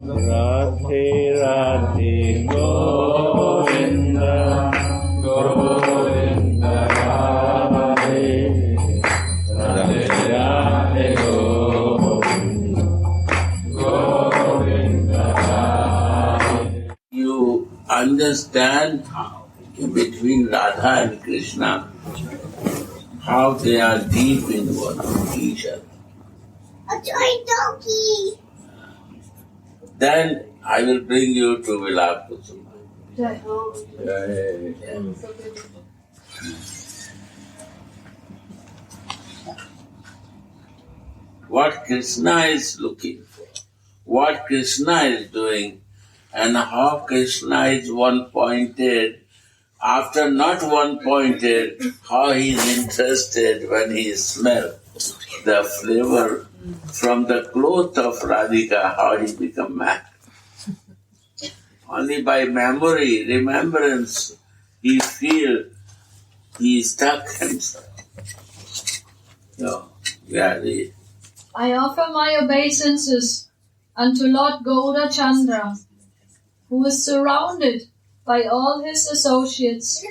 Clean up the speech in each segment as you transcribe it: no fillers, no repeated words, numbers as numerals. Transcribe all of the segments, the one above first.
Radhe Radhe Govinda Govinda Radhe Radhe Radhe Govinda Govinda Radhe. You understand between Radha and Krishna how they are deep in one each other. Then I will bring you to Vilap Kusuma. What Krishna is looking for, what Krishna is doing, and how Krishna is one-pointed, after not one-pointed, how he is interested when he smells the flavor from the cloth of Radhika, how he becomes mad. Only by memory, remembrance, he feels he stuck himself. So, I offer my obeisances unto Lord Gauda Chandra, who is surrounded by all his associates,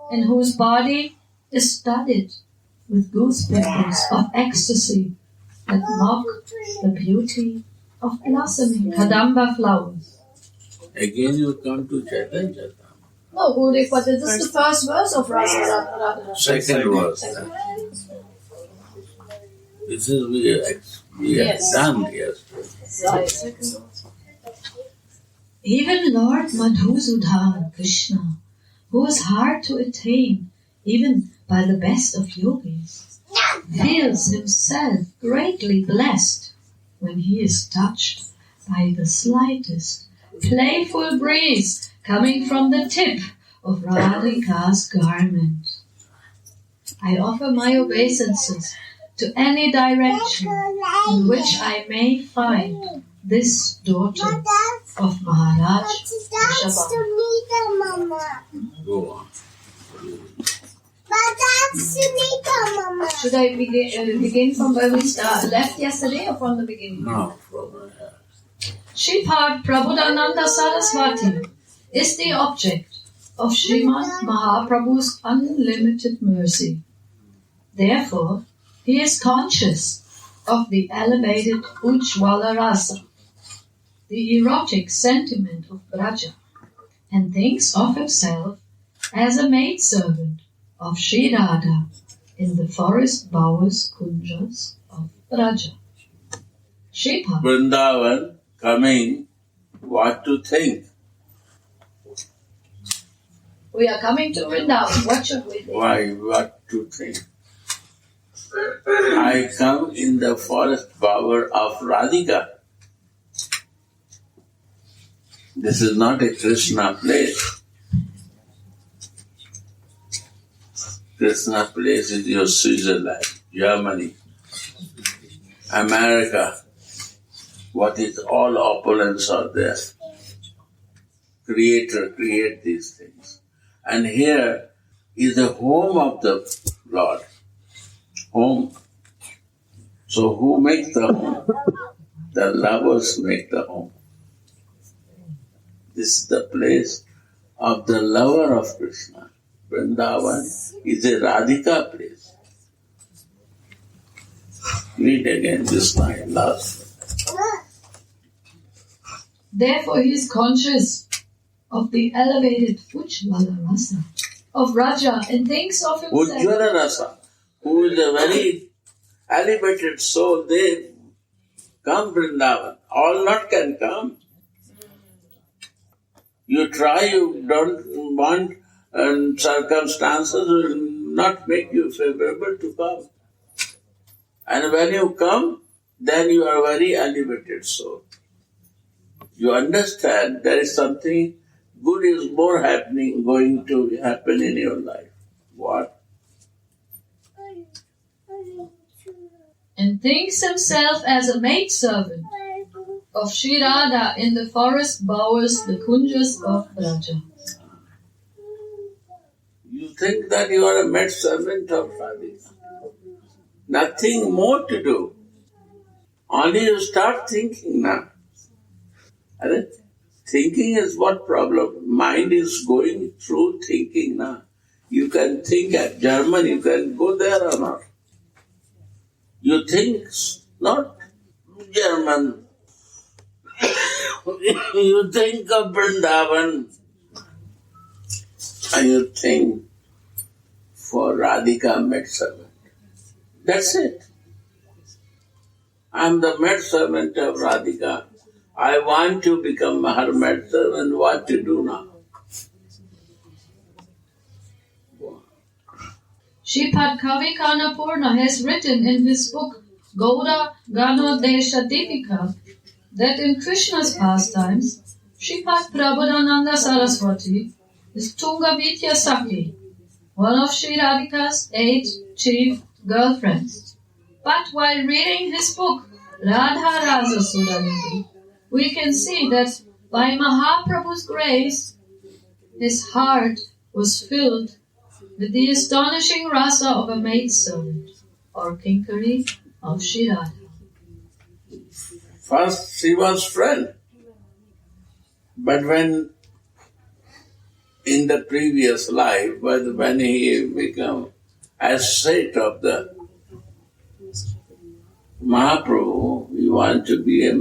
and whose body is studded with goose pimples of ecstasy that mock the beauty of blossoming Kadamba flowers. Again you come to Chaitanya. No, Gurudev, but this is the first verse of Rasa. Second verse. This is we have done yesterday. Even Lord Madhusudhan, Krishna, who is hard to attain even by the best of yogis, feels himself greatly blessed when he is touched by the slightest playful breeze coming from the tip of Radhika's garment. I offer my obeisances to any direction in which I may find this daughter of Maharaj Rishabha. Go on. Should I begin from where we left yesterday or from the beginning? No, from Shripad Prabodhananda Saraswati is the object of Srimad Mahaprabhu's unlimited mercy. Therefore, he is conscious of the elevated Ujjvala Rasa, the erotic sentiment of Braja, and thinks of himself as a maidservant of Sri Radha in the forest bowers kunjas of Braja. Shripad. Vrindavan coming, what to think? We are coming to Vrindavan. What should we think? Why, what to think? I come in the forest bower of Radhika. This is not a Krishna place. Krishna place is your Switzerland, Germany, America. What is all opulence are there. Creator create these things. And here is the home of the Lord. Home. So who makes the home? The lovers make the home. This is the place of the lover of Krishna. Vrindavan is a Radhika place. Read again this line, last. Therefore he is conscious of the elevated Ujjvala Rasa of Raja and thinks of himself. Ujjvala Rasa, who is a very elevated soul, they come Vrindavan. All not can come. You try, you don't want, and circumstances will not make you favorable to come. And when you come, then you are very elevated soul. You understand there is something good is more going to happen in your life. What? And thinks himself as a maidservant of Sri Radha in the forest bowers, the kunjas of Braja. You think that you are a maidservant of Radhika. Nothing more to do. Only you start thinking now. And thinking is what problem? Mind is going through thinking now. You can think at German, you can go there or not. You think not German. You think of Vrindavan. And you think for Radhika maidservant. That's it. I am the maidservant of Radhika. I want to become her maidservant. What to do now? Shripad Kavi Kanapurna has written in his book Gauda Ganodesha Deepika that in Krishna's pastimes, Shripad Prabodhananda Saraswati is Tunga Vidya Saki, one of Sri Radhika's 8 chief girlfriends. But while reading his book Radha Rasa Sudhanidhi, we can see that by Mahaprabhu's grace, his heart was filled with the astonishing rasa of a maidservant, or kinkari of Sri Radha. First she was friend, but when in the previous life, when he became asset of the Mahaprabhu, we want to be a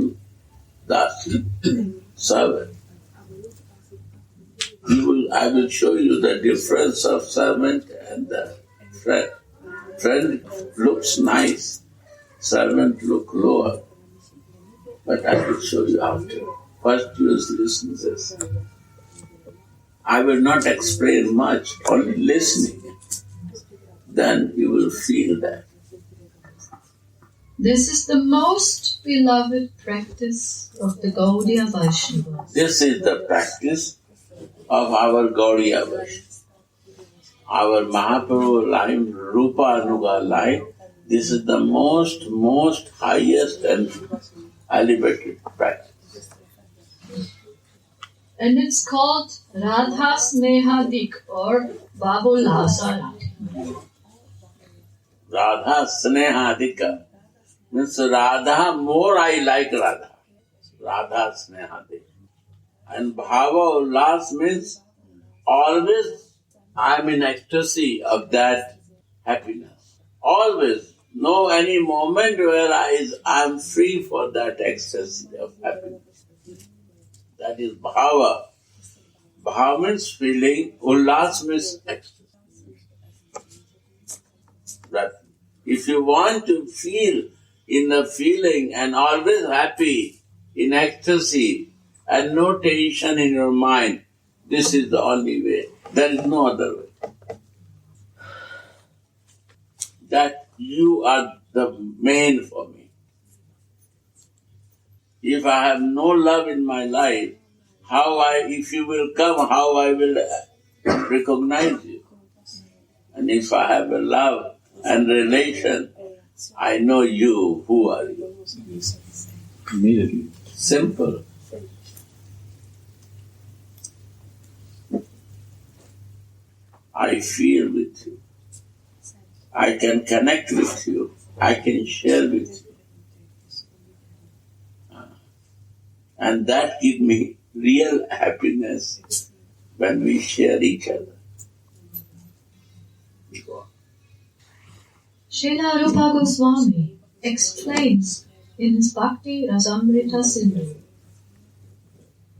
servant. I will show you the difference of servant and the friend. Friend looks nice, servant look lower. But I will show you after. First you listen to this. I will not explain much, only listening. Then you will feel that. This is the most beloved practice of the Gaudiya Vaishnavas. This is the practice of our Gaudiya Vaishnavas. Our Mahaprabhu line, Rupa Anuga line, this is the most highest and elevated practice. And it's called Radha Snehadik or Babulasa Radha. Radha Snehadika means Radha, more I like Radha. Radha Snehadika. And Bhava Ullas means always I am in ecstasy of that happiness. Always. No any moment where I am free for that ecstasy of happiness. That is Bhava. Bhava means feeling, Ullas means ecstasy. That if you want to feel in a feeling and always happy, in ecstasy, and no tension in your mind, this is the only way. There is no other way. That you are the main for me. If I have no love in my life, if you will come, how I will recognize you? And if I have a love and relation, I know you. Who are you? Immediately. Simple. I feel with you. I can connect with you. I can share with you. And that gives me real happiness when we share each other. Srila Rupa Goswami explains in his Bhakti Rasamrita Sindhu,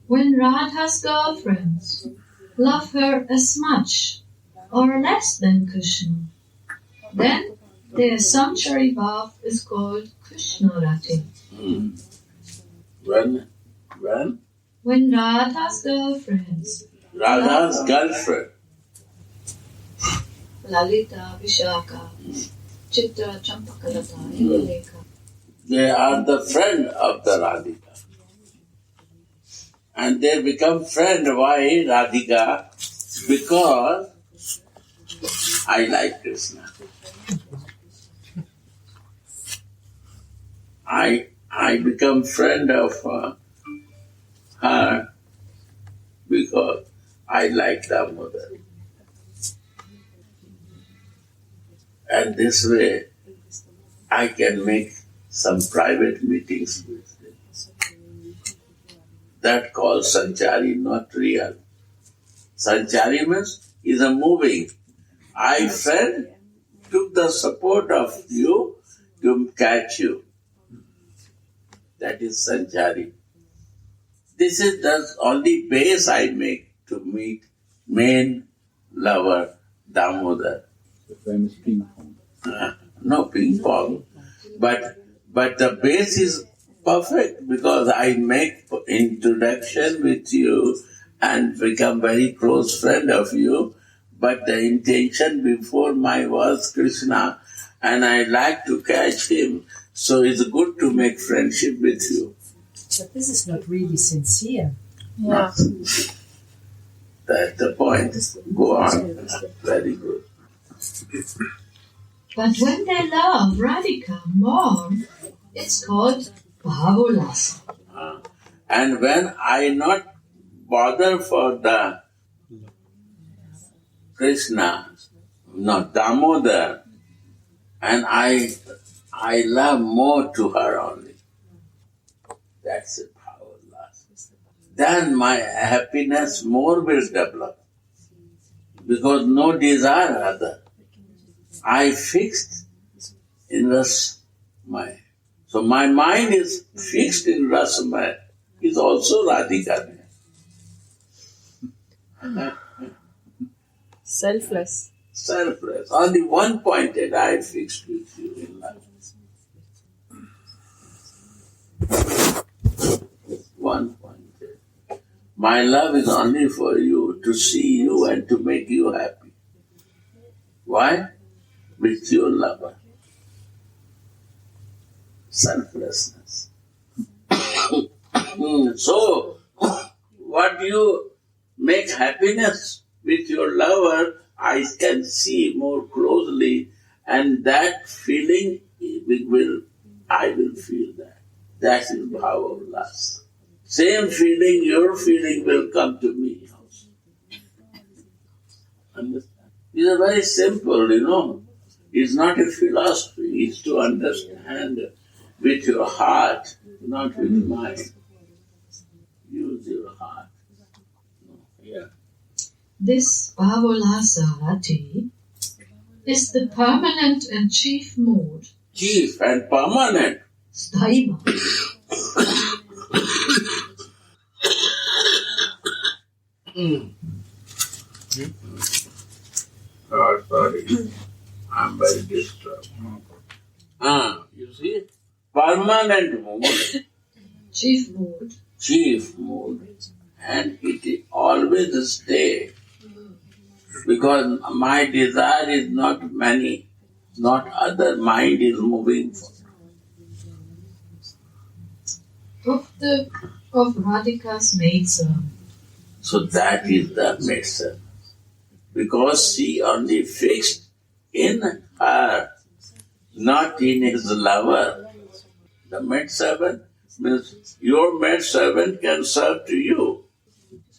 when Radha's girlfriends love her as much or less than Krishna, then their sanctuary bhav is called Krishna Rati. When Radha's girlfriends Lalita, Vishaka, Chitra, Champakalata, Indalekha. They are the friend of the Radhika. And they become friend. Why Radhika? Because I like Krishna. I become friend of her because I like Damodar. And this way, I can make some private meetings with them. That called sanchari, not real. Sanchari means is a moving. I, friend, took the support of you to catch you. That is sanchari. This is the only base I make to meet main lover, Damodar. The famous ping pong. No ping pong. But the base is perfect because I make introduction with you and become very close friend of you. But the intention before my was Krishna and I like to catch him. So it's good to make friendship with you. But this is not really sincere. Yeah. That's the point. Go on. Very good. But when they love Radhika more, it's called Bhavolasa. And when I not bother for the Krishna, not Damodar, and I love more to her only. That's it, Bhavolasa. Then my happiness more will develop. Because no desire other. I fixed in Rasamaya. So my mind is fixed in Rasamaya. Is also Radhika. Selfless. Selfless. Only one pointed I fixed with you in life. One pointed. My love is only for you, to see you and to make you happy. Why? With your lover. Selflessness. So, what you make happiness with your lover, I can see more closely, and that feeling I will feel that. That is bhava of lust. Same feeling, your feeling will come to me also. Understand? These are very simple, It's not a philosophy, it's to understand with your heart, not with mind. Use your heart. Yeah. This Bhavolasa Rati is the permanent and chief mood. Chief and permanent. Staiva. Oh, sorry. I'm very disturbed. You see? Permanent mood. Chief mood. Chief mood. And it always stay. Because my desire is not many, not other. Mind is moving. Of Radhika's maidservant. So that is the maidservant. Because she only fixed in her, not in his lover. The maidservant means your maidservant can serve to you.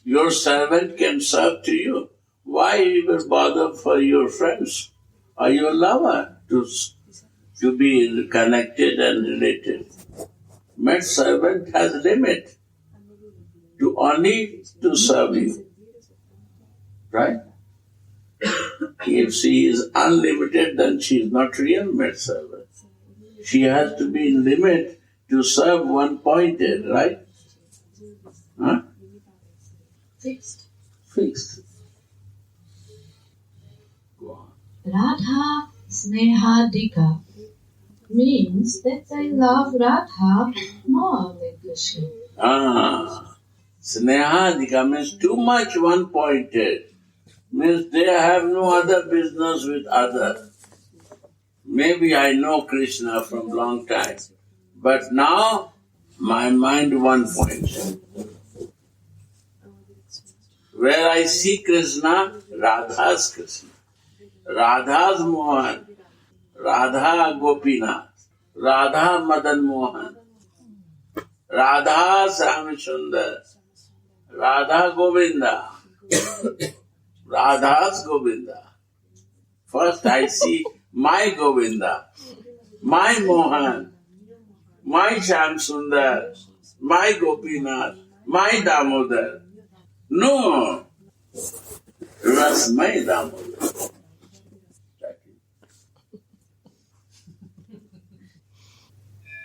Your servant can serve to you. Why you will bother for your friends or your lover to be connected and related? Maidservant has limit to only to serve you. Right? If she is unlimited, then she is not real maidservant. She has to be in limit to serve one pointed, right? Huh? Fixed. Fixed. Go on. Radha Snehadika means that they love Radha more than Krishna. Snehadika means too much one pointed. Means they have no other business with other. Maybe I know Krishna from long time, but now my mind one point. Where I see Krishna, Radha's Krishna, Radha's Mohan, Radha Gopinath, Radha Madan Mohan, Radha Samsundar, Radha Govinda, Radha's Govinda. First I see my Govinda, my Mohan, my Shamsundar, my Gopinath, My Damodar. No. Rasmai Damodar.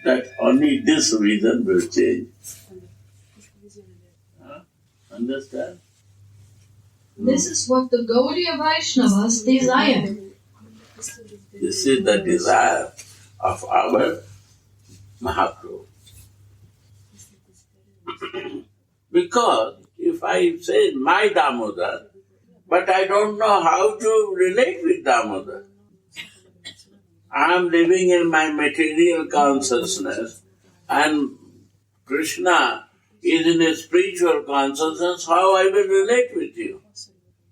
That only this reason will change. Understand? This is what the Gaudiya Vaishnavas desire. This is the desire of our Mahaprabhu. Because if I say my Damodar, but I don't know how to relate with Damodar. I am living in my material consciousness and Krishna is in a spiritual consciousness, how I will relate with you.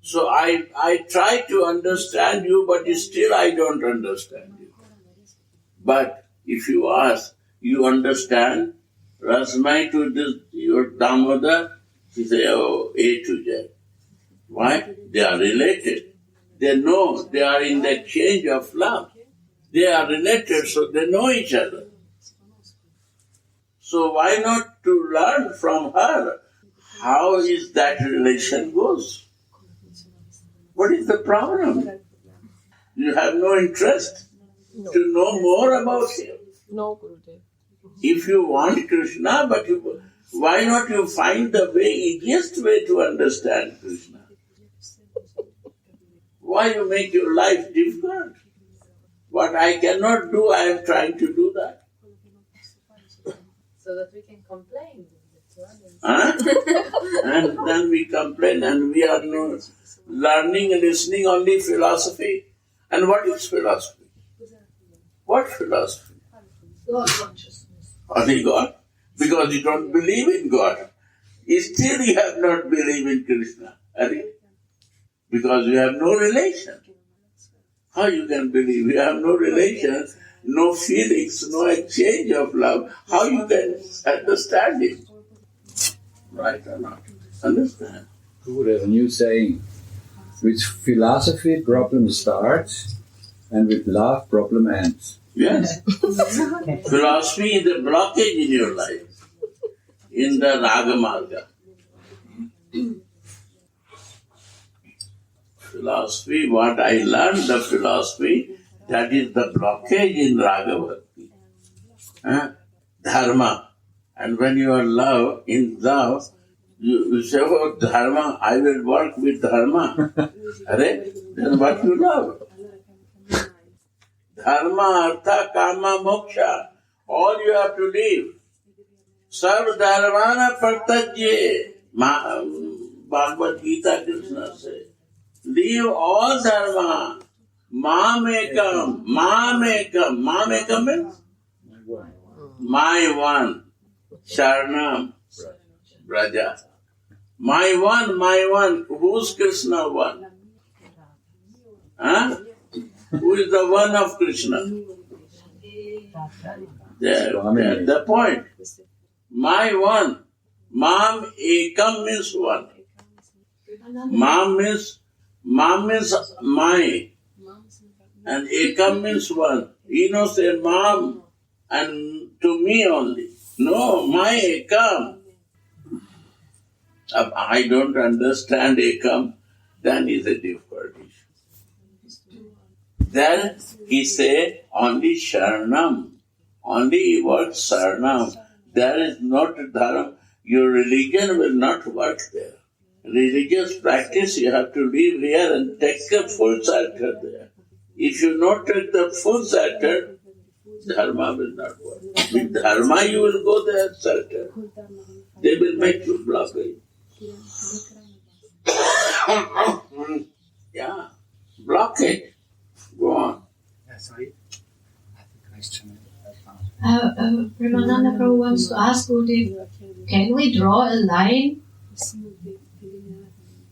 So I try to understand you, but still I don't understand you. But if you ask, you understand Rasmai to this, your Damodar, he say, oh, A to Z. Why? They are related. They know they are in the exchange of love. They are related, so they know each other. So why not to learn from her how is that relation goes? What is the problem? You have no interest to know more about him. No, Gurudev. If you want Krishna, but why not you find the easiest way to understand Krishna? Why you make your life difficult? What I cannot do, I am trying to do that. So that we can complain to others. Huh? And then we complain and we are not learning and listening only philosophy. And what is philosophy? What philosophy? God consciousness. Only God? Because you don't believe in God. Still you have not believed in Krishna. Because you have no relation. How you can believe? You have no relation, no feelings, no exchange of love. How you can understand it? Right or not? Understand? Who has a new saying? With philosophy, problem starts, and with love, problem ends. Yes. Philosophy is a blockage in your life, in the Raga Marga. Philosophy, what I learned the philosophy, that is the blockage in Raga Bhakti. Dharma. And when you are in love, you say, oh, Dharma, I will work with Dharma. Then what you love? Dharma, Artha, Kama, Moksha. All you have to leave. Sarv Dharmana Partajye. Bhagavad Gita, Krishna says. Leave all dharma. Mamekam. Mamekam. Mamekam means? My one. Sharanam. Braja. My one. Who's Krishna one? Huh? Who is the one of Krishna? That's the point. My one. Mam ekam means one. Mam means my. And ekam means one. You know, say mom and to me only. No, my ekam. If I don't understand ekam, then is a difficult issue. Then he say only sharanam. Only word sharanam. There is not dharma. Your religion will not work there. Religious practice, you have to live here and take a full shelter there. If you not take the full shelter, dharma will not work. With dharma, you will go there shelter. They will make you blockade. Yeah, blockade. Go on. Sorry. I have a question. Premananda Prabhu wants to ask Gurudev, can we draw a line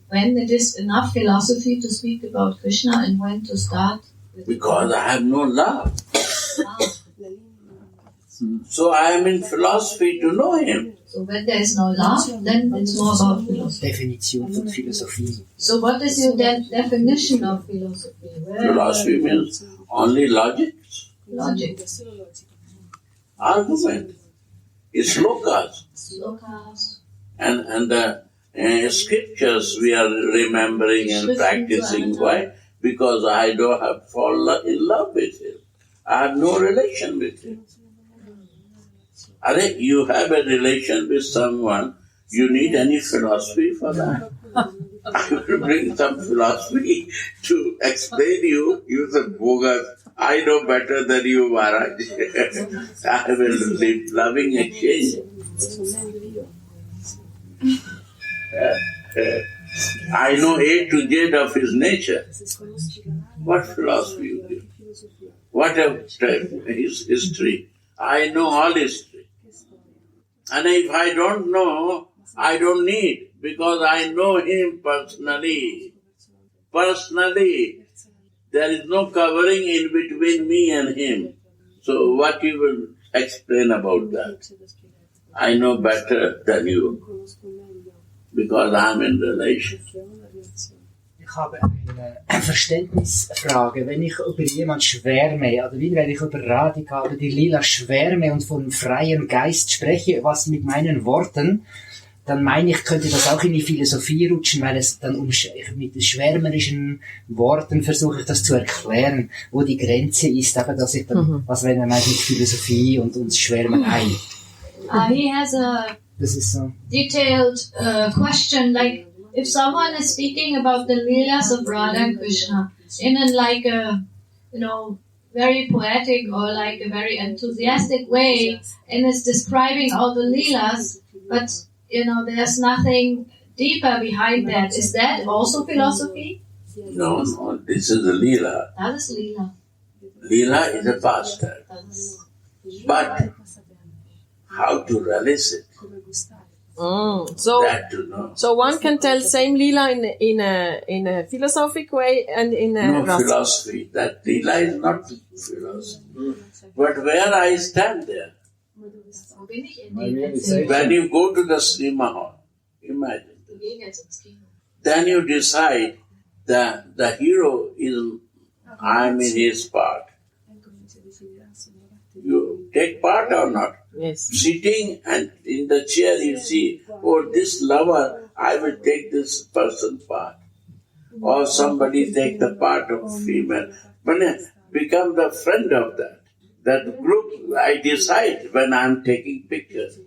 when it is enough philosophy to speak about Krishna and when to start? Because I have no love. So I am in philosophy to know him. So when there is no love, then it's more about philosophy. Definition von Philosophie. So what is your definition of philosophy? Philosophy means only logic. Logic. Argument. It's slokas. Slokas. And the scriptures we are remembering and practicing. Why? Because I don't have fallen in love with him. I have no relation with him. You have a relation with someone, you need any philosophy for that? I will bring some philosophy to explain you say, bogus, I know better than you, Maharaj. I will live loving exchange. I know A to Z of his nature. What philosophy you give? What his history? I know all history. And if I don't know, I don't need, because I know him personally. Personally. There is no covering in between me and him. So what you will explain about that? I know better than you, because I am in relation. Ich habe eine Verständnisfrage. Wenn ich über jemanden schwärme, oder wie wenn ich über Radhika, über die Lila schwärme und von freiem Geist spreche, was mit meinen Worten, dann meine ich, könnte das auch in die Philosophie rutschen, weil es dann mit schwärmerischen Worten versuche ich das zu erklären, wo die Grenze ist, aber dass ich dann, was wenn er meint mit Philosophie und Schwärmerei. He has a Das ist so. detailed question, like if someone is speaking about the Leelas of Radha and Krishna in a very poetic or like a very enthusiastic way, and is describing all the Leelas, but there's nothing deeper behind that. Is that also philosophy? No, this is the Leela. That is Leela. Leela is a pastime. But how to relish it? That to know. So one can tell same Leela in a philosophic way and in a No Rasa. philosophy. That Leela is not philosophy. But where I stand there, when you go to the cinema hall, imagine, then you decide that the hero is, I'm in his part. You take part or not? Yes. Sitting and in the chair you see, oh, this lover, I will take this person's part. Or somebody take the part of female. But become the friend of that group. I decide when I am taking pictures.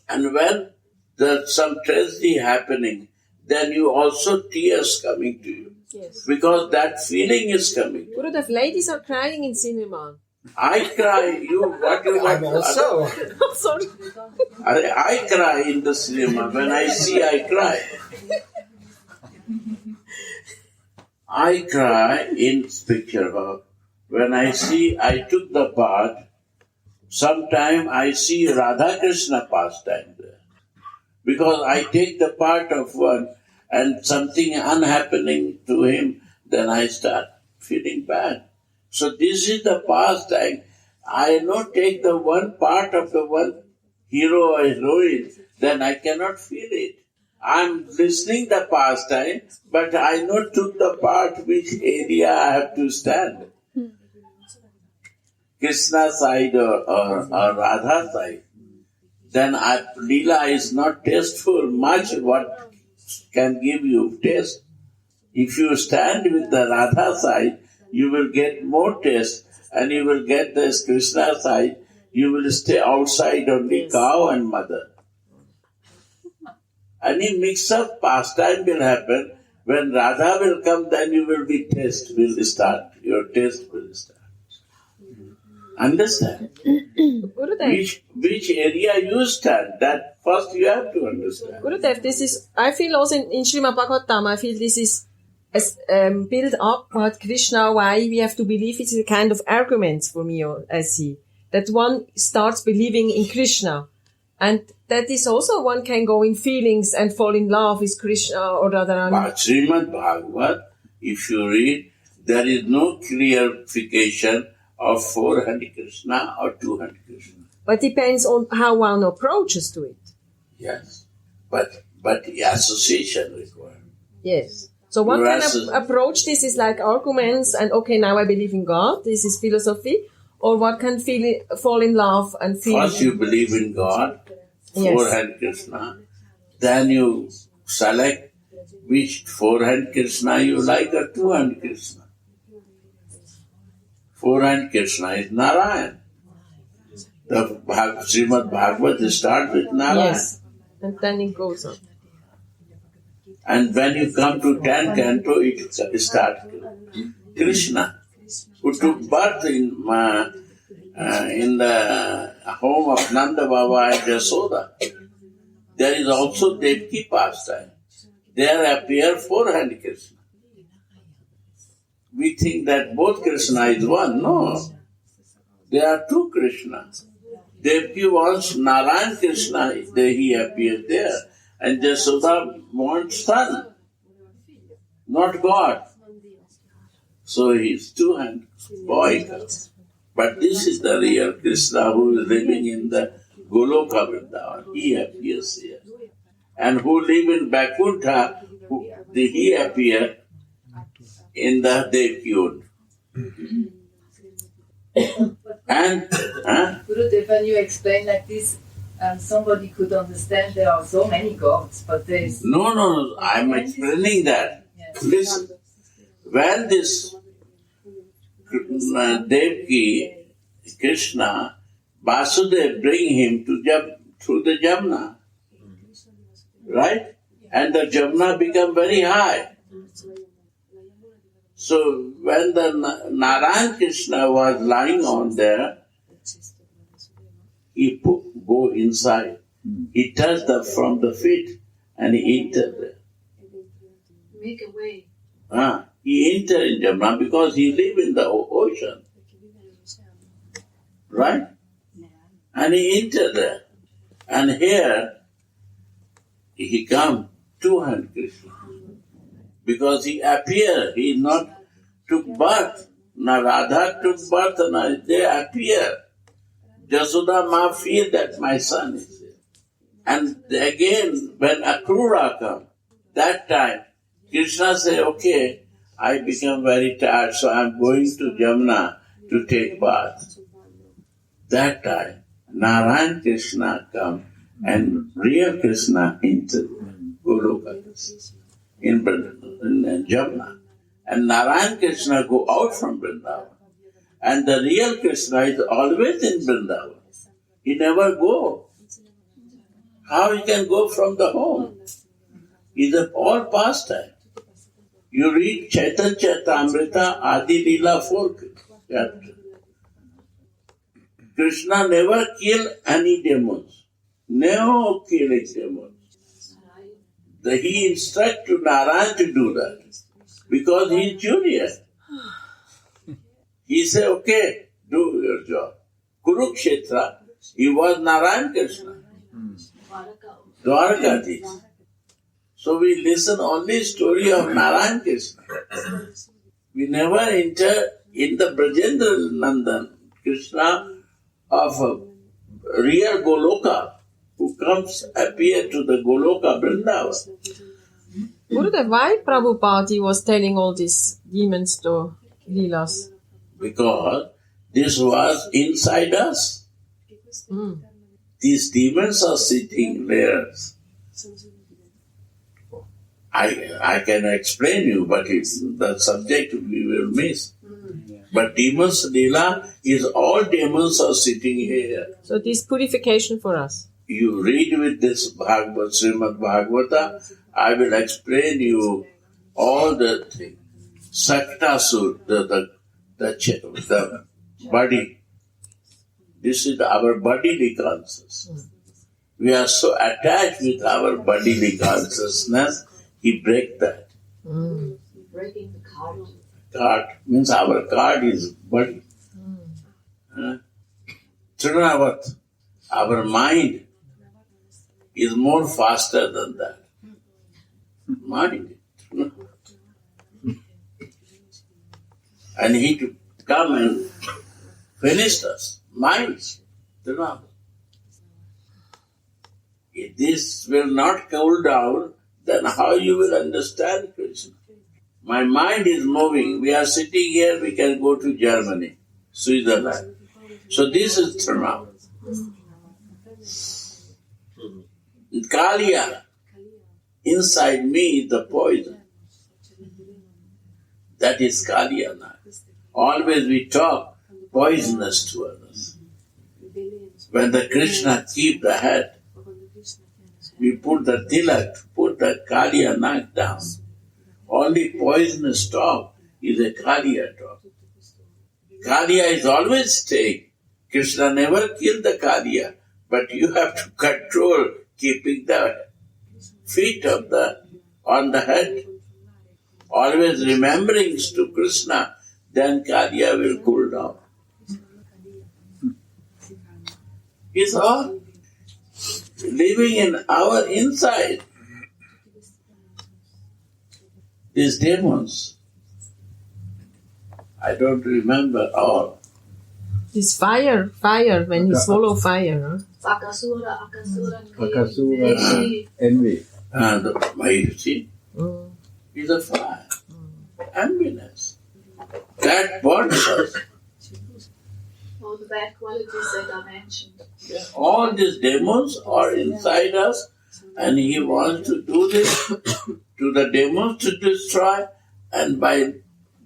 And when there's some tragedy happening, then you also tears coming to you. Yes. Because that feeling is coming. Gurudev, ladies are crying in cinema. I cry, what you want? I'm also. Sorry. I cry in the cinema. When I see, I cry. I cry in picture hall. When I see, I took the part. Sometime I see Radha Krishna pastime there. Because I take the part of one and something unhappening to him, then I start feeling bad. So this is the pastime. I not take the one part of the one hero or heroine, then I cannot feel it. I'm listening the pastime, but I not took the part which area I have to stand. Krishna side or Radha side. Then Leela is not tasteful much what can give you taste. If you stand with the Radha side, you will get more taste, and you will get this Krishna side, you will stay outside only cow and mother. Any mix-up pastime will happen. When Radha will come, then you will be taste will start. Your taste will start. Understand? Gurudev, Which area you stand, that first you have to understand. Gurudev, this is, I feel also in Srimad Bhagavatam, I feel this is build up what Krishna, why we have to believe. It's a kind of arguments for me, I see. That one starts believing in Krishna. And that is also one can go in feelings and fall in love with Krishna or Radharani. But Srimad Bhagavat, if you read, there is no clarification of 4 Hare Krishna or 2 Hare Krishna. But depends on how one approaches to it. Yes. But the association required. Yes. So one can approach this is like arguments and okay, now I believe in God. This is philosophy. Or one can fall in love and feel. First you believe in God, 4 Hare Krishna. Then you select which four-hand Krishna you like or two-hand Krishna. Four-hand Krishna is Narayan. The Srimad Bhagavad starts with Narayan. Yes. And then it goes on. And when you come to 10th canto, it starts Krishna, who took birth in the home of Nanda Baba and Jasoda. There is also Devki pastime. There appear four-hand Krishna. We think that both Krishna is one. No. There are two Krishna. Devki wants Narayan Krishna, he appeared there. And Jasoda wants son, not God. So he's two-hand boy. But this is the real Krishna who is living in the Goloka Vrindavan. He appears here. And who live in Vaikuntha, he appear in the Devkyud. And Gurudev, when you explain like this, somebody could understand there are so many gods, but there is... No, I'm explaining that. Yes. Listen, when this Devki, Krishna, Vasudev bring him through the Jamna, right? And the Jamna become very high. So when the Narayan Krishna was lying on there, he go inside. He touched from the feet and he entered there. Make a way. He entered in Jamna because he live in the ocean. Right? And he entered there. And here he come two-hand Krishna. Because he appear, he not took birth. Na Radha took birth and they appear. Jasoda Ma feel that my son is here. And again, when Akrura come, that time, Krishna say, okay, I become very tired, so I'm going to Jamna to take bath. That time, Narayan Krishna come and real Krishna into Goloka in Jamna. And Narayan Krishna go out from Vrindavan. And the real Krishna is always in Vrindavan. He never go. How he can go from the home? It's all pastime. You read Chaitanya Charitamrita Adi Leela 4 chapter. Krishna never kill any demons. Never kill any demons. He instruct to Narayan to do that. Because he is junior. He said, okay, do your job. Kurukshetra, he was Narayan Krishna. Dwarkadhish. So we listen only story of Narayan Krishna. We never enter in the Brajendra Nandan Krishna of a real Goloka who comes appear to the Goloka Vrindavan. Gurudev, why Prabhupada was telling all these demons to Leelas? Because this was inside us. These demons are sitting there. I can explain you, but it's the subject we will miss. But demons, Leela, is all demons are sitting here. So this purification for us. You read with this Bhagavad, Srimad Bhagavata, I will explain you all the things. Saktasur, the body. This is our bodily consciousness. We are so attached with our bodily consciousness, he break that. Breaking the card. Card means our card is body. Trinavat, our mind is more faster than that. Mind. And he to come and finish us. Mind. Trinavat. If this will not cool down, then how you will understand Krishna? My mind is moving. We are sitting here, we can go to Germany, Switzerland. So this is Trinavat. Kaliya, inside me is the poison. That is Kalyana. Always we talk poisonous to others. When the Krishna keep the head, we put the tilak, put the Kalya down. Only poisonous talk is a Kalya talk. Kalya is always staying. Krishna never killed the Kalya, but you have to control keeping the feet on the head. Always remembering to Krishna, then Kalya will cool down. It's all living in our inside. These demons, I don't remember all. It's fire, when you swallow fire. Huh? Akasura, envy. And you see, is a fire. Enviness. That burns us. All the bad qualities that are mentioned. All these demons are inside us, and he wants to do this to the demons to destroy, and by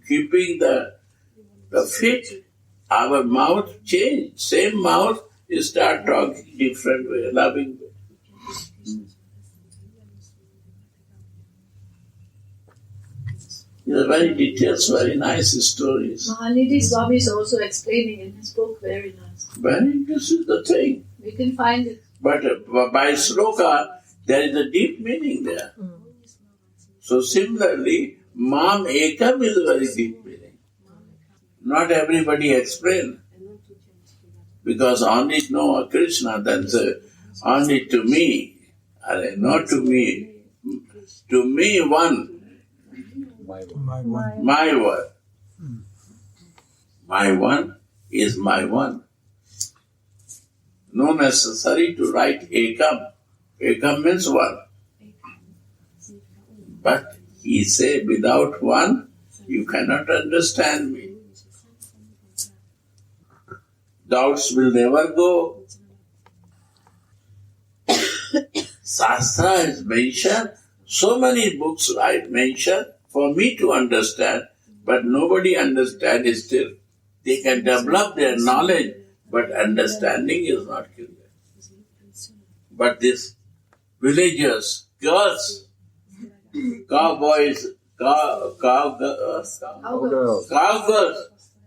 keeping the feet, our mouth change. Same mouth, you start talking different way, loving way. These are very details, very nice stories. Mahanidhi Swami is also explaining in his book very nice. This is the thing. We can find it. But by sloka, there is a deep meaning there. So similarly, Mam Ekam is a very deep meaning. Not everybody explain. Because only know Krishna, then say, only to me. Not to me. To me, one. My one. My one is my one. No necessary to write Ekam. Ekam means one. But he say, without one, you cannot understand me. Doubts will never go. Shastra is mentioned, so many books I mentioned for me to understand, but nobody understands still. They can develop their knowledge, but understanding is not clear. But these villagers, girls, cowboys, cowgirls,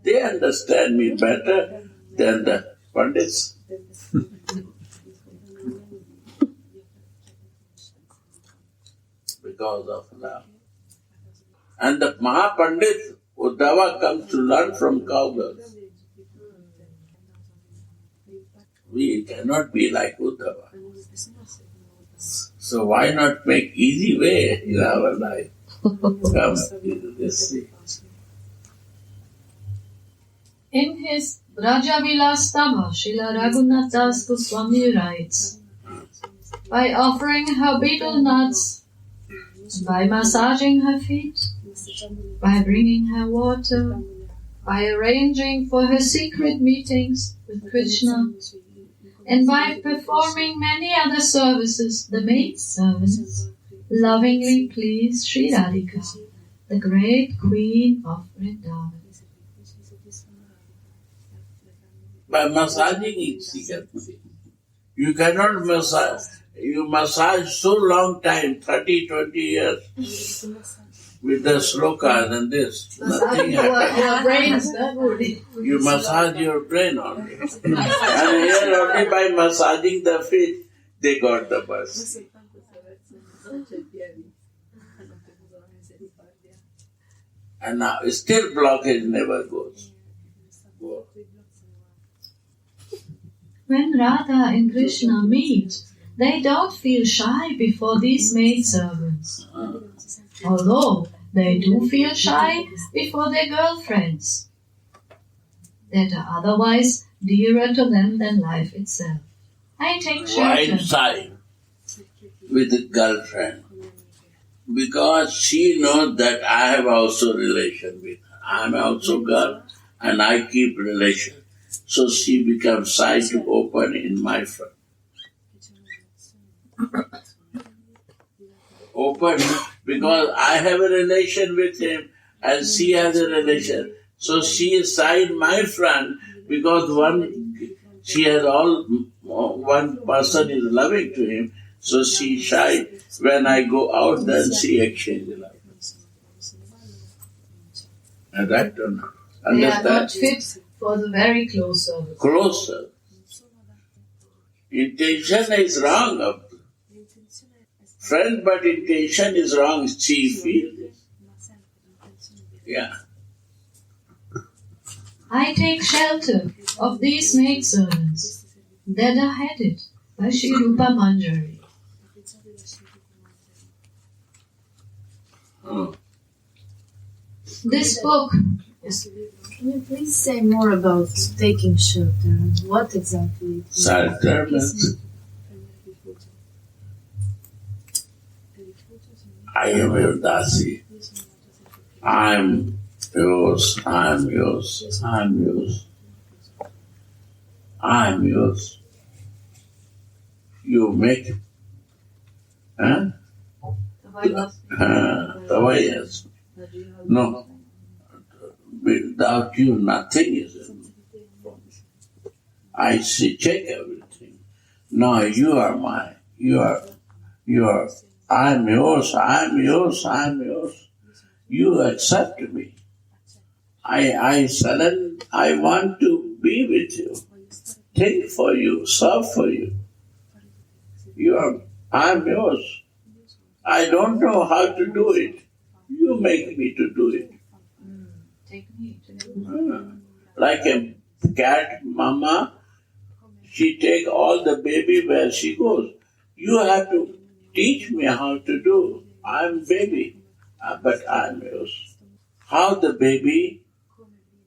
they understand me better than the Pandits. Because of love. And the Mahapandit Uddhava comes to learn from cowgirls. We cannot be like Uddhava. So why not make easy way in our life? Come into this stage. In his Brajavilastava, Srila Raghunath Das Goswami writes, by offering her betel nuts, by massaging her feet, by bringing her water, by arranging for her secret meetings with Krishna, and by performing many other services, the maid servants lovingly please Sri Radhika, the great queen of Vrindavan. By massaging it, she can see. You cannot massage. You massage so long time, 30, 20 years, with the slokas and this. Nothing happens. You massage your brain only. And here only by massaging the feet, they got the bus. And now still blockage never goes. When Radha and Krishna meet, they don't feel shy before these maidservants. Although they do feel shy before their girlfriends, that are otherwise dearer to them than life itself. I take Why shelter. shy with a girlfriend? Because she knows that I have also relation with her. I am also girl and I keep relation. So she becomes shy to open in my front. open because I have a relation with him and she has a relation. So she is side my friend because she has one person is loving to him. So she shy. When I go out, then she exchanges love. And that don't They are understand. not fit for the very close service. Closer. Intention is wrong. Friend, but intention is wrong. She feels. Yeah. I take shelter of these maidservants that are headed by Sri Rupa Manjari. This book is Can you please say more about taking shelter? What exactly? It is? Shelter means I am your dasi. I am yours. I am yours. I am yours. I am yours. You make yes. No. Without you, nothing is. I see, check everything. No, you are mine. You are. I am yours. I am yours. I am yours. You accept me. I surrender. I want to be with you. Think for you. Serve for you. I am yours. I don't know how to do it. You make me to do it. take me. Like a cat mama, she take all the baby where she goes. You have to teach me how to do. I'm baby, but I'm yours. How the baby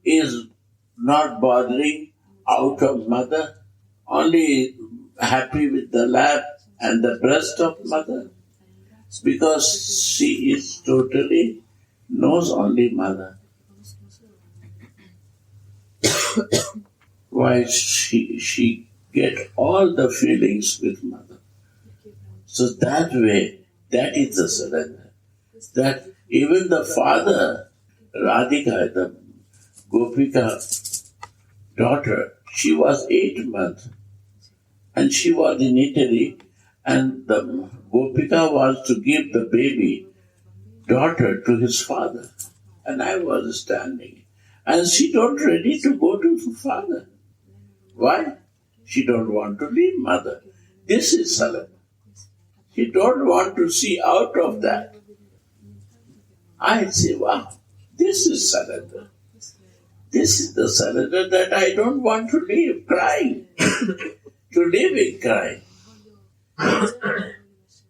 is not bothering out of mother, only happy with the lap and the breast of mother, because she is totally knows only mother. Why she get all the feelings with mother. So that way, that is the surrender. That even the father, Radhika, the Gopika daughter, she was 8 months and she was in Italy, and the Gopika was to give the baby daughter to his father, and I was standing. And she don't ready to go to the father. Why? She don't want to leave mother. This is surrender. She don't want to see out of that. I say, wow, this is surrender. This is the surrender that I don't want to leave crying. To live in crying.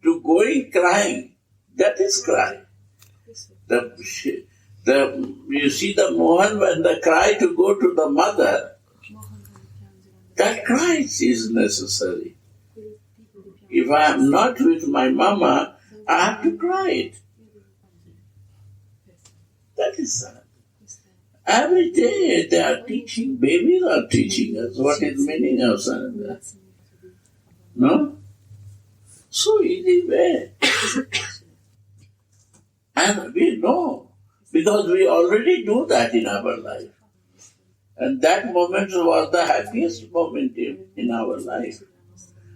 To go in crying, that is crying. You see the Mohan, when the cry to go to the mother, that cry is necessary. If I am not with my mama, I have to cry it. That is surrender. Every day they are teaching, babies are teaching us what is meaning of surrender. No? So easy way. And we know, because we already do that in our life. And that moment was the happiest moment in our life.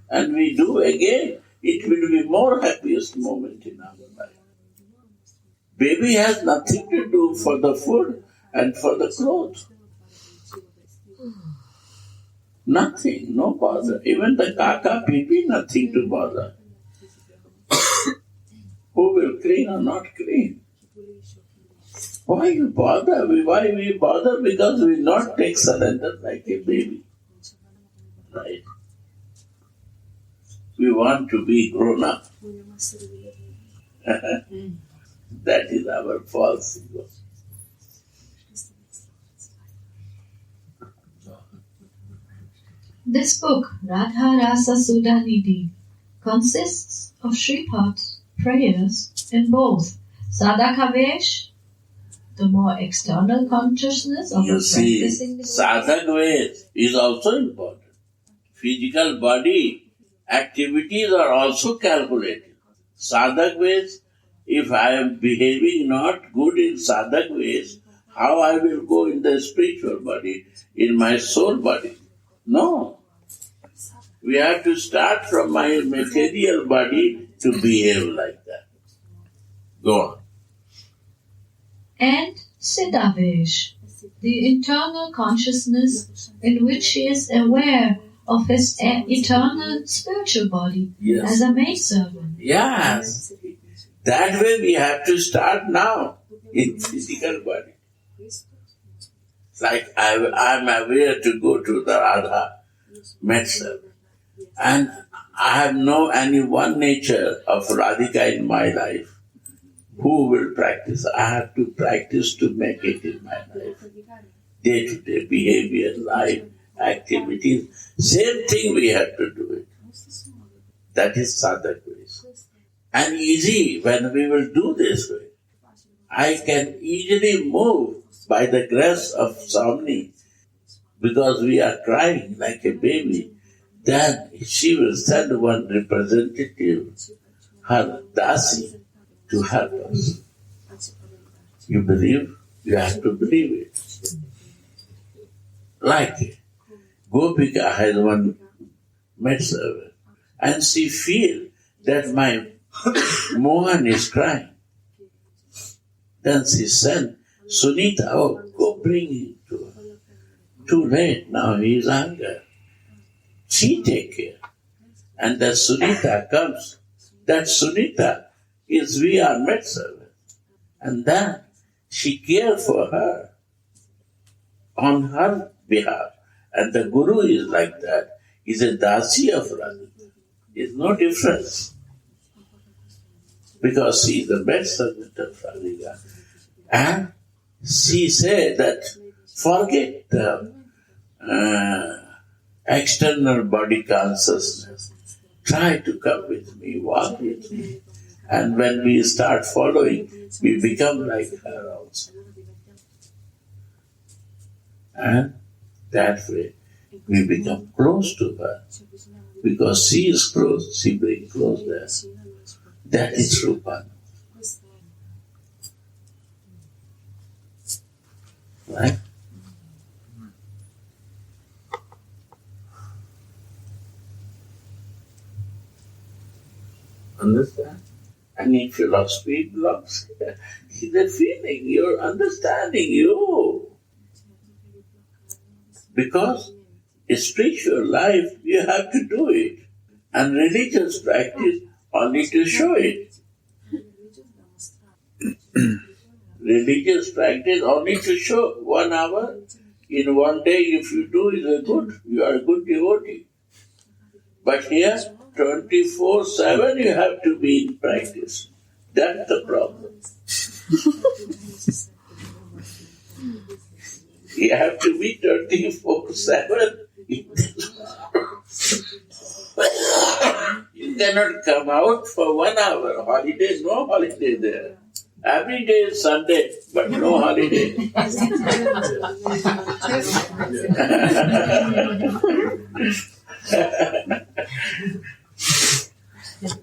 And we do again, it will be more happiest moment in our life. Baby has nothing to do for the food and for the clothes. Nothing, no bother. Even the kaka, pipi, nothing to bother. Who will clean or not clean? Why you bother? Why we bother? Because we not take surrender like a baby. Right? We want to be grown up. That is our false ego. This book, Radha, Rasa, Sudhanidhi, consists of Shripad prayers in both Sadhakavesh, the more external consciousness of You a see, practicing devotee. sadhak way is also important. Physical body activities are also calculated. sadhak ways. If I am behaving not good in sadhak ways, how I will go in the spiritual body, in my soul body? No. We have to start from my material body to behave like that. Go on. And Siddhavesh, the internal consciousness in which he is aware of his eternal spiritual body Yes. as a maidservant. Yes. That way we have to start now in physical body. Like I'm aware to go to the Radha maidservant. And I have no any one nature of Radhika in my life. Who will practice? I have to practice to make it in my life. Day-to-day behavior, life, activities, same thing we have to do it. That is sadhak ways. And easy when we will do this way. I can easily move by the grace of Samni because we are crying like a baby. Then she will send one representative, her dasi, to help us. You believe? You have to believe it. Like Gopika has one maidservant, and she feel that my Mohan is crying. Then she sent Sunita, oh, go bring him to her. Too late, now he is angry. She take care. And that Sunita comes. That Sunita is we are maidservant. And then she cares for her on her behalf. And the Guru is like that. He's a dasi of Radha. There's no difference. Because she is the maidservant of Radha. And she said that forget the external body consciousness. Try to come with me, walk with me. And when we start following, we become like her also. And that way, we become close to her. Because she is close, she brings close there. That is Rupa. Right? Understand? And in philosophy belongs here. The feeling, your understanding, you. Because in spiritual life, you have to do it. And religious practice only to show it. Religious practice only to show 1 hour. In one day, if you do, is a good. You are a good devotee. But here, 24/7 you have to be in practice. That's the problem. You have to be 24/7. You cannot come out for 1 hour. Holiday, no holiday there. Every day is Sunday, but no holiday.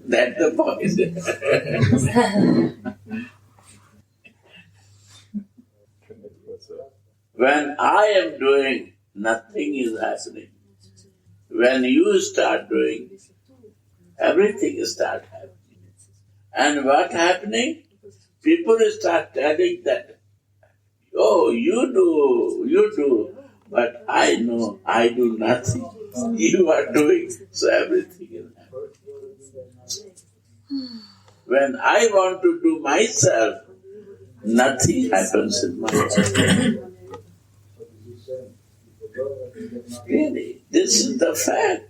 That's the point. When I am doing, nothing is happening. When you start doing, everything start happening. And what happening? People start telling that, oh, you do, but I know I do nothing. You are doing, so everything is happening. When I want to do myself, nothing happens in my life. Really, this is the fact.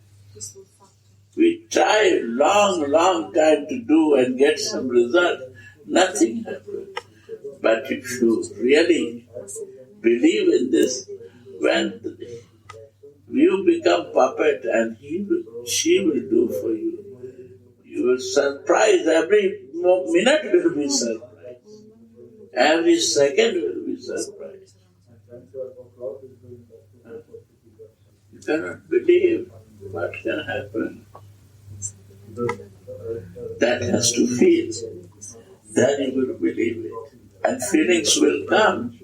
We try long time to do and get some result. Nothing happens. But if you really believe in this, when you become puppet and she will do for you, you will surprise. Every minute will be surprised. Every second will be surprised. You cannot believe what can happen. that has to feel. Then you will believe it. And feelings will come.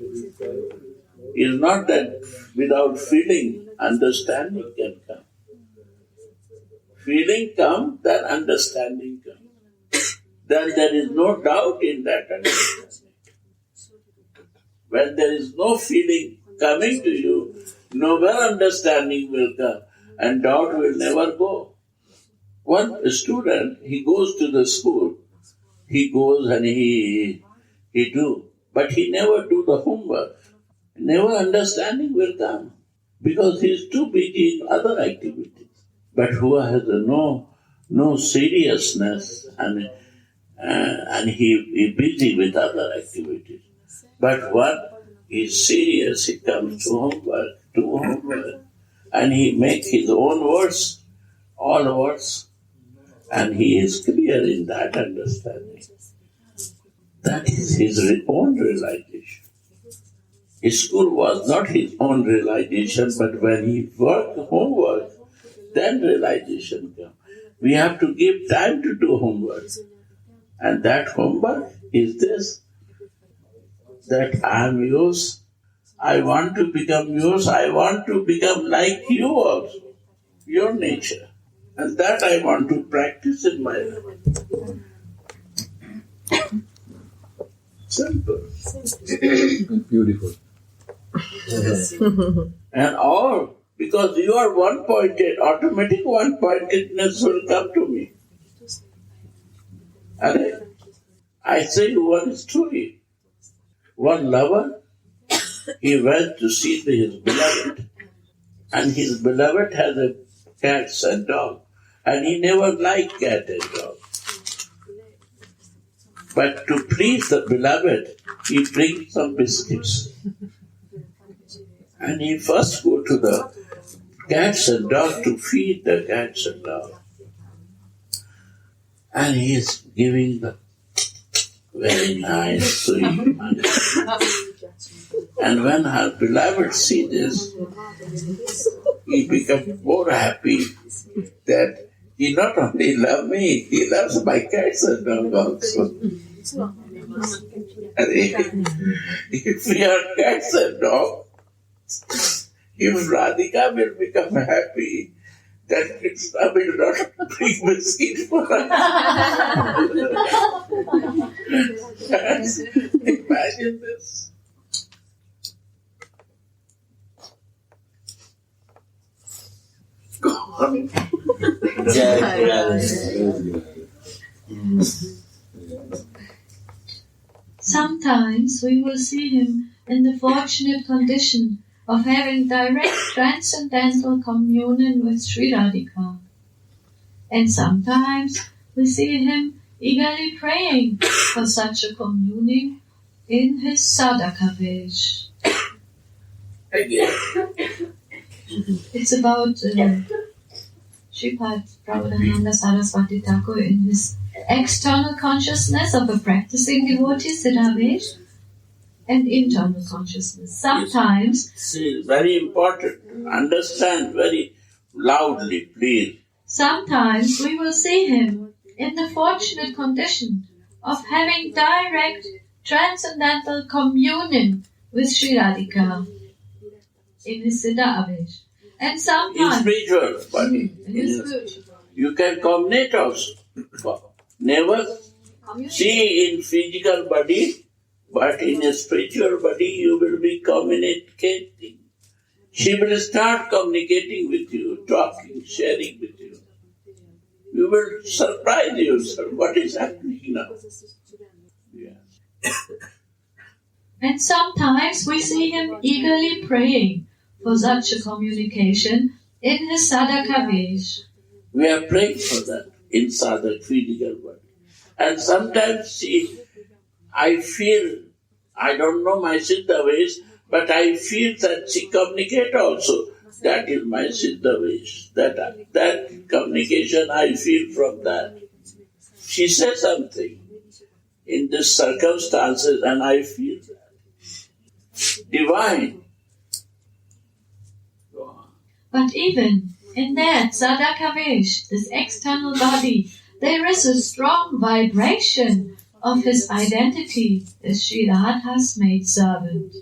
It's not that without feeling, understanding can come. Feeling comes, then understanding comes. Then there is no doubt in that understanding. When there is no feeling coming to you, nowhere understanding will come, and doubt will never go. One student, he goes to the school, he goes and he do, but he never do the homework. Never understanding will come, because he is too busy in other activities. But who has no seriousness and he busy with other activities. But one is serious, he comes to homework, and he makes his own words, all words, and he is clear in that understanding. That is his own realization. His school was not his own realization, but when he worked homework, then realization comes. We have to give time to do homework. And that homework is this, that I am yours. I want to become yours. I want to become like you also, your nature. And that I want to practice in my life. Simple. Beautiful. And all, because you are one-pointed, automatic one-pointedness will come to me. I say one story. One lover, he went to see his beloved, and his beloved has a cat and dog, and he never liked cat and dog. But to please the beloved, he brings some biscuits. And he first go to the cats and dogs to feed the cats and dogs. And he is giving the very nice, sweet money. And when her beloved see this, he becomes more happy that he not only loves me, he loves my cats and dogs also. And if we are cats and dogs, if Radhika will become happy, that Krishna will not bring biscuit for us. Imagine this. Go on. Sometimes we will see him in the fortunate condition of having direct transcendental communion with Sri Radhika. And sometimes we see him eagerly praying for such a communing in his sadhaka vesh. It's about Sripad Prabhupada Saraswati Thakur in his external consciousness of a practicing devotee, Siddha vesh, and internal consciousness. Sometimes, see, very important. Understand very loudly, please. Sometimes we will see him in the fortunate condition of having direct transcendental communion with Sri Radhika in his Siddha avesh. And In sometimes spiritual body, you can communicate also. Never see in physical body, but in a spiritual body you will be communicating. She will start communicating with you, talking, sharing with you. You will surprise yourself. What is happening now? Yeah. And sometimes we see him eagerly praying for such a communication in his sadhaka vesh. We are praying for that in sadhak physical body. And sometimes, see, I feel, I don't know my Siddha ways, but I feel that she communicates also. That is my Siddha ways. That communication I feel from that. She says something in these circumstances and I feel that. Divine. But even in that sadhaka vesh, this external body, there is a strong vibration of his identity as Sri Radha's maidservant.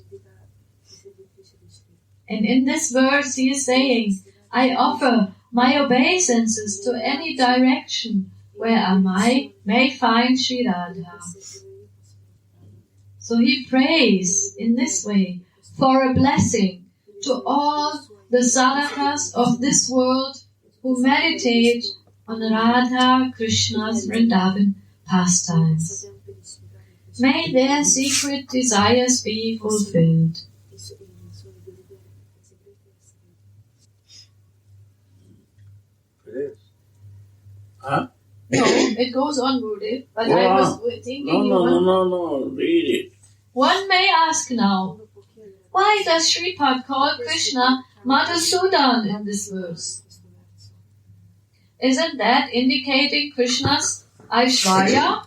And in this verse he is saying, I offer my obeisances to any direction where I may find Sri Radha. So he prays in this way for a blessing to all the sadhakas of this world who meditate on Radha Krishna's Vrindavan pastimes. May their secret desires be fulfilled. Huh? No, it goes on, Gurudev, but I was thinking No, read it. One may ask now, why does Sripad call Krishna Madhusudan in this verse? Isn't that indicating Krishna's Aishwarya?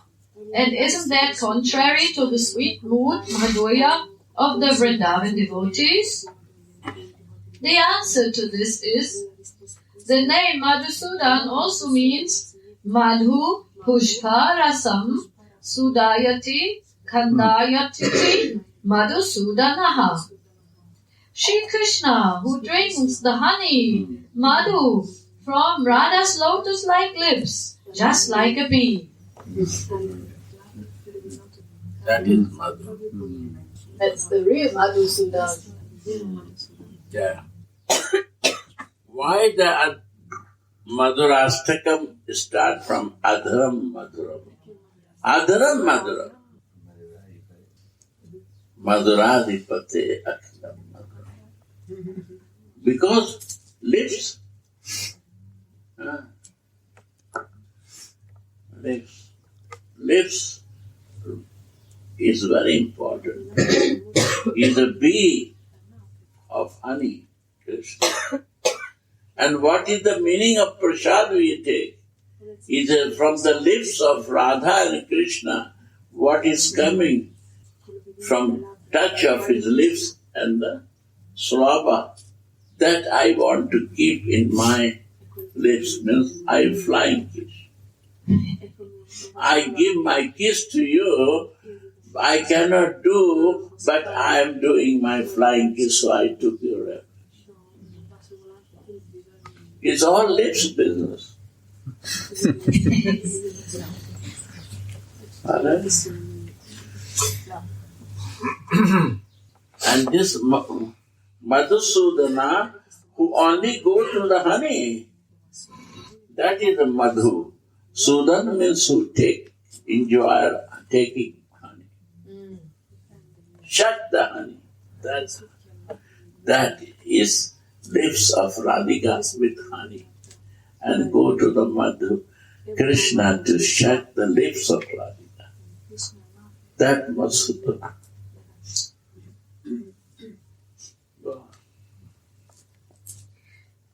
And isn't that contrary to the sweet mood, Madhurya, of the Vrindavan devotees? The answer to this is, the name Madhusudan also means Madhu Pushpa Rasam Sudayati Kandayati Madhusudanaha. Shri Krishna, who drinks the honey, Madhu, from Radha's lotus-like lips, just like a bee. That is Madhu. That's the real Madhusudan. Yeah. Why the Madhurastakam start from Adharam Madhuram? Adharam Madhuram. Madhuradipate Akhilam Madhuram. Because lips. Lips is very important. Is a bee of honey. And what is the meaning of prasad we take? Is from the lips of Radha and Krishna, what is coming from touch of his lips and the slava, that I want to keep in my lips, means I flying kiss. I give my kiss to you, I cannot do, but I am doing my flying kiss, so I took your reference. It's all lips business. And this Madhusudana, who only go to the honey, that is the Madhu. Sudan means who enjoy taking honey. Shut the honey. That is lips of Radhika with honey. And go to the Madhu, Krishna, to shut the lips of Radhika. That was Sudana.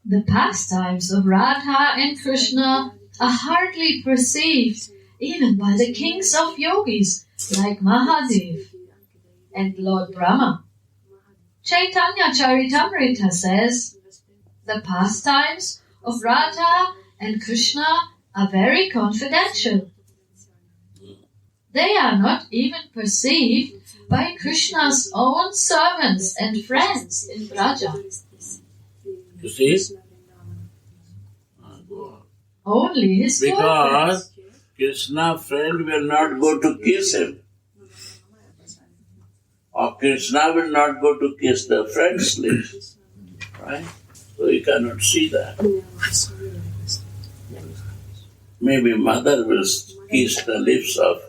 The pastimes of Radha and Krishna are hardly perceived even by the kings of yogis like Mahadev and Lord Brahma. Chaitanya Charitamrita says, the pastimes of Radha and Krishna are very confidential. They are not even perceived by Krishna's own servants and friends in Braja. You see? Only his girlfriends. Because Krishna friend will not go to kiss him. Or Krishna will not go to kiss the friend's lips. Right? So you cannot see that. Maybe mother will kiss the lips of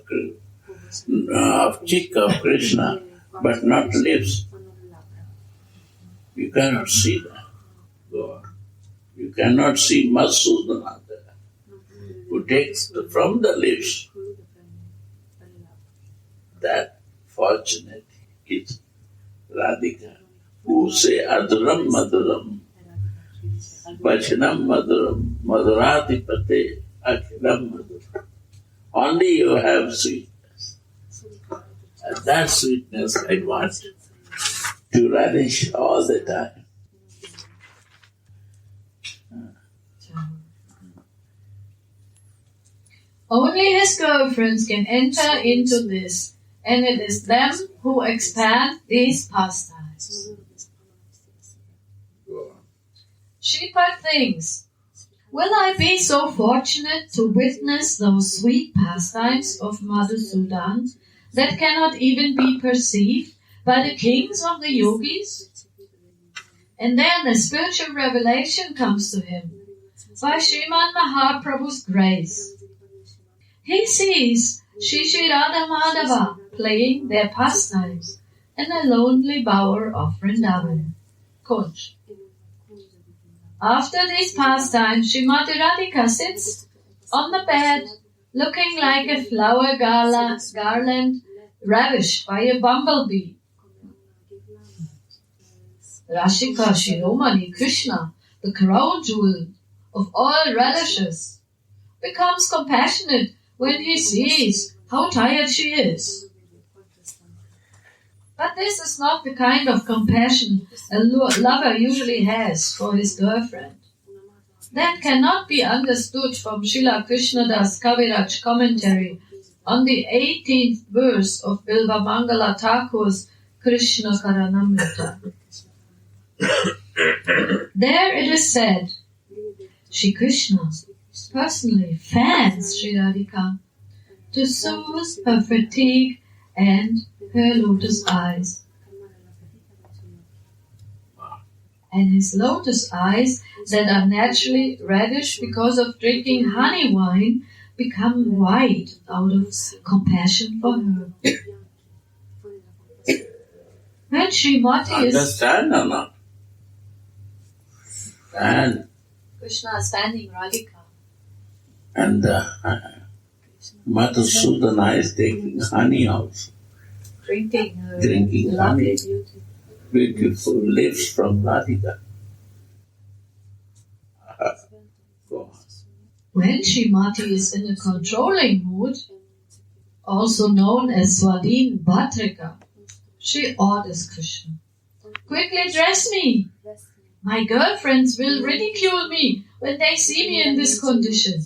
cheek of Krishna, but not lips. You cannot see that. God. You cannot see Madhusudana there, who takes from the lips. That fortunate is Radhika, who say Adharam Madhuram, Vachanam Madhuram, Madhuradipate Akhilam Madhuram. Only you have sweetness. And that sweetness I want to relish all the time. Only his girlfriends can enter into this, and it is them who expand these pastimes. Shripa thinks, will I be so fortunate to witness those sweet pastimes of Madhusudan that cannot even be perceived by the kings of the yogis? And then a spiritual revelation comes to him by Srimad Mahaprabhu's grace. He sees Shri Radha Madhava playing their pastimes in a lonely bower of Vrindavan, Kunj. After these pastimes, Srimati Radhika sits on the bed looking like a flower garland ravished by a bumblebee. Rashika Shiromani Krishna, the crown jewel of all relishes, becomes compassionate when he sees how tired she is. But this is not the kind of compassion a lover usually has for his girlfriend. That cannot be understood from Srila Krishnadas Kaviraj commentary on the 18th verse of Bilva Mangala Thakur's Krishna Karanamrita. There it is said, Shri Krishna personally fans Sri Radhika to soothe her fatigue and her lotus eyes. And his lotus eyes that are naturally reddish because of drinking honey wine become white out of compassion for her. When Srimati is... Understand or not? And Krishna is fanning Radhika. And Madhusudana is taking honey also. Drinking honey. Beautiful lips from Radhika. Go on. When Srimati is in a controlling mood, also known as Swadhin Bhatrika, she orders Krishna, quickly dress me. My girlfriends will ridicule me when they see me in this condition.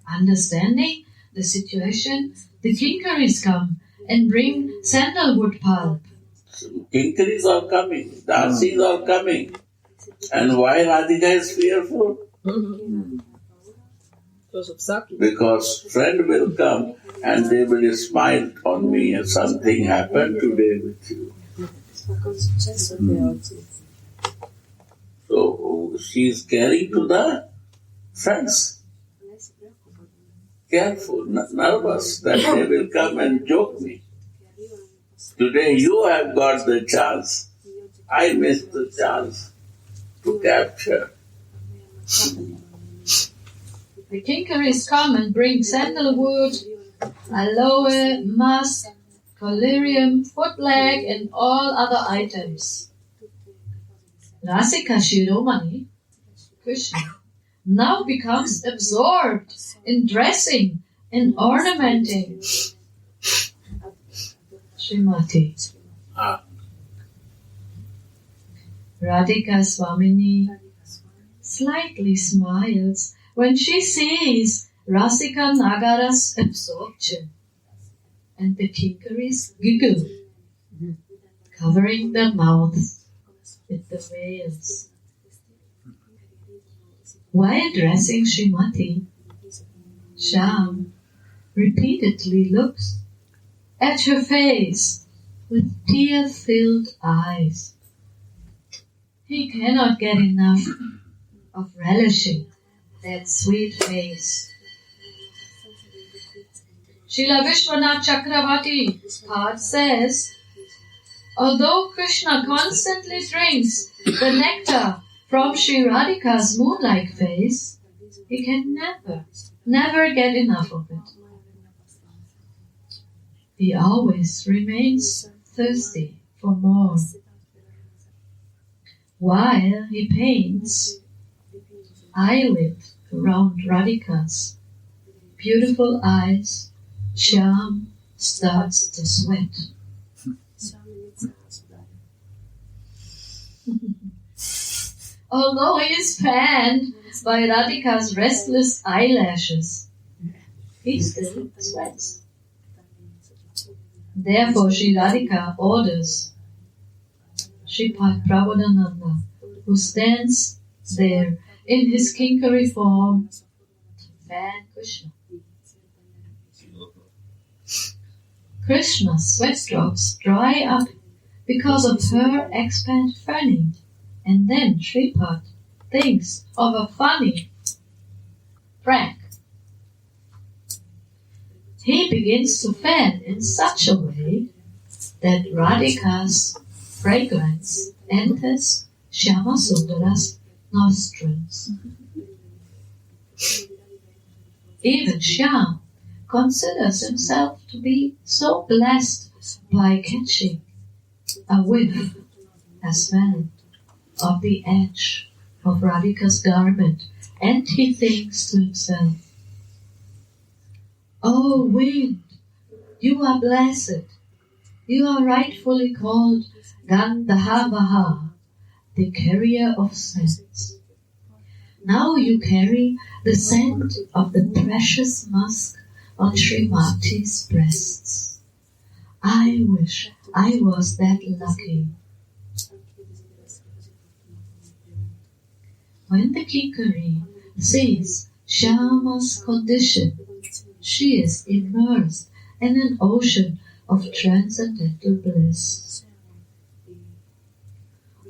Understanding the situation, the kinkaris come and bring sandalwood pulp. Kinkaris are coming, Dasis are coming. And why Radhika is fearful? Because friend will come and they will smile on me and something happened today with you. So she is caring to the friends. Careful, nervous that they will come and joke me. Today you have got the chance. I missed the chance to capture. The kinkaris come and bring sandalwood, aloe, musk, collyrium, footlag, and all other items. Rasika Shiromani, Krishna, now becomes absorbed in dressing and ornamenting Srimati. Radhika Swamini slightly smiles when she sees Rasika Nagara's absorption, and the kinkaris giggle, covering their mouths with the veils. While dressing Srimati, Shyam repeatedly looks at her face with tear-filled eyes. He cannot get enough of relishing that sweet face. Srila Vishwanath Chakravarti part says, although Krishna constantly drinks the nectar from Sri Radhika's moon-like face, he can never get enough of it. He always remains thirsty for more. While he paints eyelid around Radhika's beautiful eyes, Shyam starts to sweat. Although he is fanned by Radhika's restless eyelashes. He still sweats. Therefore Sri Radhika orders Shripad Prabodhananda, who stands there in his kinkari form, to fan Krishna. Krishna's sweat drops dry up because of her expert fanning, and then Shripad thinks of a funny prank. He begins to fan in such a way that Radhika's fragrance enters Shyamasundara's nostrils. Even Shyam considers himself to be so blessed by catching a whiff, a smell of the edge of Radhika's garment, and he thinks to himself, "Oh wind, you are blessed. You are rightfully called Gandhavaha, the carrier of scents. Now you carry the scent of the precious musk on Srimati's breasts. I wish I was that lucky." When the kinkari sees Shyama's condition, she is immersed in an ocean of transcendental bliss.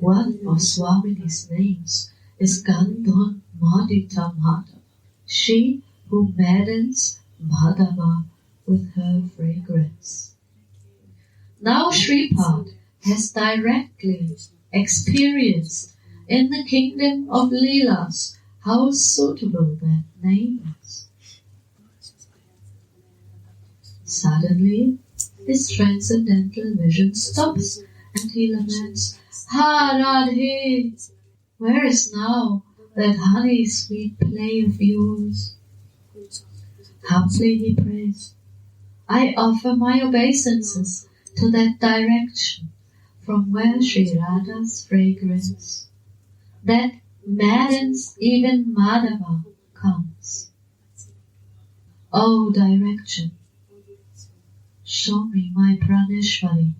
One of Swamini's names is Gandhon Madhita Madhava, she who maddens Madhava with her fragrance. Now Shripad has directly experienced in the kingdom of Leelas how suitable that name is. Suddenly, his transcendental vision stops and he laments, "Ha Radhe, where is now that honey sweet play of yours?" Humbly he prays, "I offer my obeisances to that direction from where Sri Radha's fragrance, that maddens even Madhava, comes. O direction, show me my Praneshwari,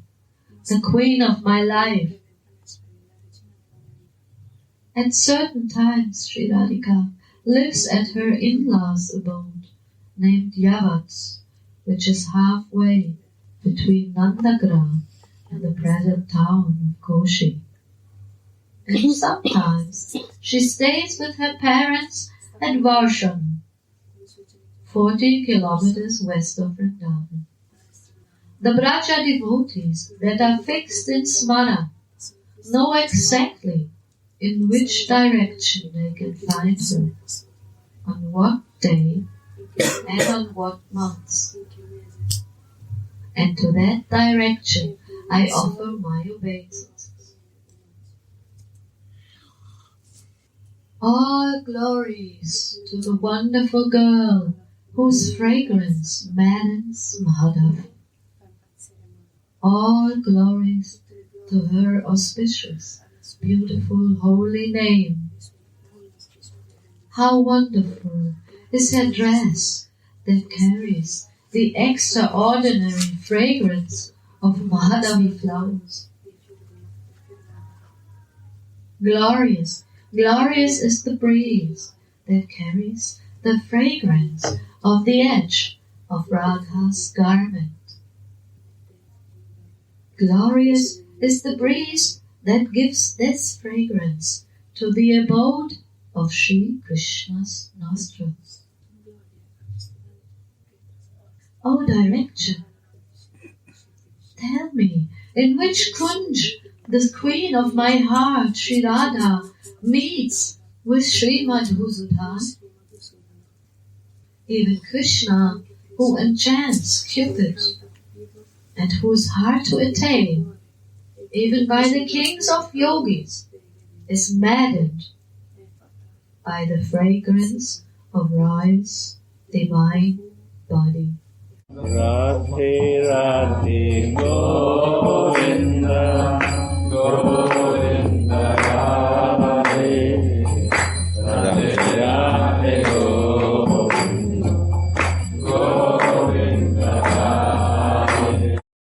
the queen of my life." At certain times Sri Radhika lives at her in-laws' abode, named Yavats, which is halfway between Nandagram and the present town of Koshi. And sometimes she stays with her parents at Varshan, 40 kilometers west of Vrindavan. The Braja devotees that are fixed in Smara know exactly in which direction they can find her, on what day and on what months. And to that direction I offer my obeisances. All glories to the wonderful girl whose fragrance maddens Madhav. All glories to her auspicious, beautiful, holy name. How wonderful is her dress that carries the extraordinary fragrance of Mahadavi flowers. Glorious, glorious is the breeze that carries the fragrance of the edge of Radha's garment. Glorious is the breeze that gives this fragrance to the abode of Sri Krishna's nostrils. O direction, tell me in which kunj the queen of my heart, Sri Radha, meets with Sri Madhusudhan. Even Krishna, who enchants Cupid, and who is hard to attain, even by the kings of yogis, is maddened by the fragrance of Rai's divine body. Radhe Radhe Go